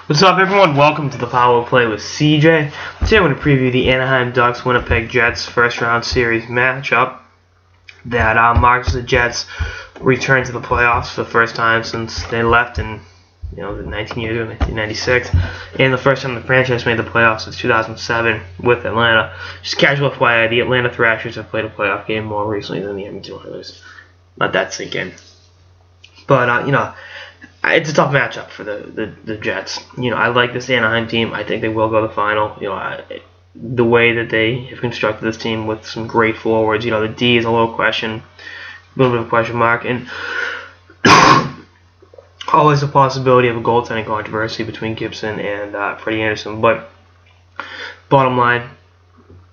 What's up, everyone? Welcome to the Power Play with CJ. Today I'm going to preview the Anaheim Ducks Winnipeg Jets first round series matchup that marks the Jets' return to the playoffs for the first time since they left in the 19 years ago, 1996, and the first time the franchise made the playoffs since 2007 with Atlanta. Just casual FYI, the Atlanta Thrashers have played a playoff game more recently than the Edmonton Oilers. Let that sink in. But it's a tough matchup for the Jets. I like this Anaheim team. I think they will go to the final. The way that they have constructed this team with some great forwards. The D is a little bit of a question mark, and always a possibility of a goaltending controversy between Gibson and Freddie Anderson. But bottom line,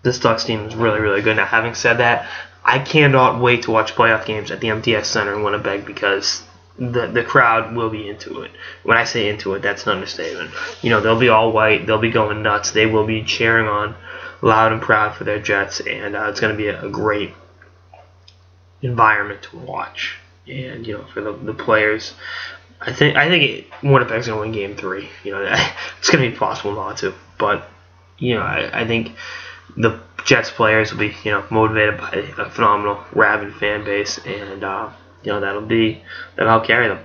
this Ducks team is really, really good. Now, having said that, I cannot wait to watch playoff games at the MTS Center in Winnipeg because the crowd will be into it. When I say into it, that's an understatement. They'll be all white. They'll be going nuts. They will be cheering on loud and proud for their Jets, and it's going to be a great environment to watch. And for the players, I think Winnipeg's going to win Game 3. It's going to be possible not to, but I think the Jets players will be motivated by a phenomenal, rabid fan base, and that'll help carry them.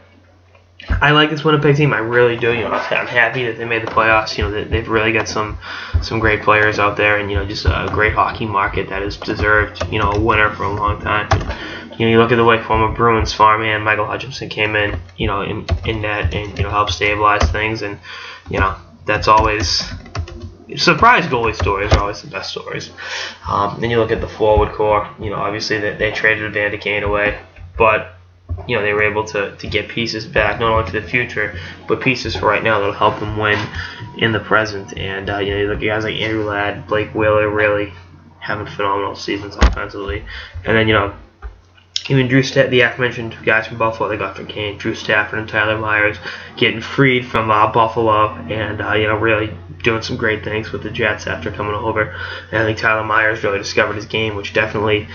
I like this Winnipeg team. I really do. I'm happy that they made the playoffs. They've really got some great players out there, and just a great hockey market that has deserved a winner for a long time. You look at the way former Bruins farmhand Michael Hutchinson came in net and helped stabilize things, and that's always surprise goalie stories are always the best stories. Then you look at the forward core. Obviously they traded Evander Kane away, but they were able to get pieces back, not only for the future, but pieces for right now that'll help them win in the present. And you look at guys like Andrew Ladd, Blake Wheeler, really having phenomenal seasons offensively. And then even the aforementioned guys from Buffalo they got from Kane, Drew Stafford and Tyler Myers, getting freed from Buffalo, and really doing some great things with the Jets after coming over. And I think Tyler Myers really discovered his game, which definitely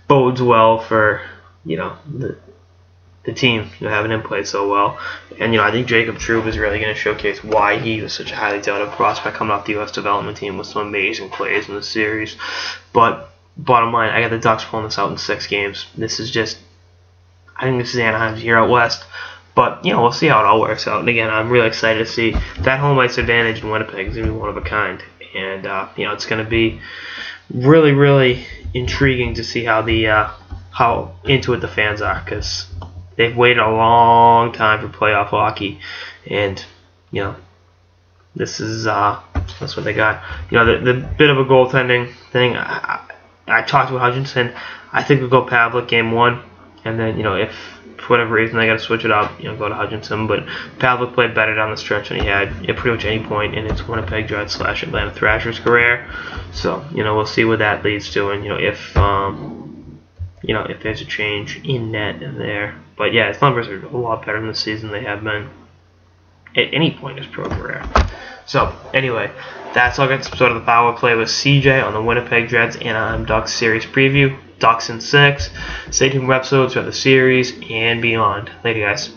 bodes well for the team having him play so well. And I think Jacob Trouba is really going to showcase why he was such a highly touted prospect coming off the U.S. development team with some amazing plays in the series. But bottom line, I got the Ducks pulling this out in 6 games. I think this is Anaheim's year out west. But we'll see how it all works out. And again, I'm really excited to see that home ice advantage in Winnipeg is going to be one of a kind. And it's going to be really, really intriguing to see how into it the fans are, because they've waited a long time for playoff hockey, and this is that's what they got. The bit of a goaltending thing. I talked about Hutchinson. I think we'll go Pavlik game 1, and then if for whatever reason they got to switch it up, go to Hutchinson. But Pavlik played better down the stretch than he had at pretty much any point in his Winnipeg Jets / Atlanta Thrashers career. So we'll see what that leads to, and if there's a change in net in there. But yeah, his numbers are a lot better this season than they have been at any point in his pro career. So anyway, that's all I got this episode of the Power Play with CJ on the Winnipeg Jets Anaheim Ducks series preview. Ducks in 6. Stay tuned for episodes of the series and beyond. Later, guys.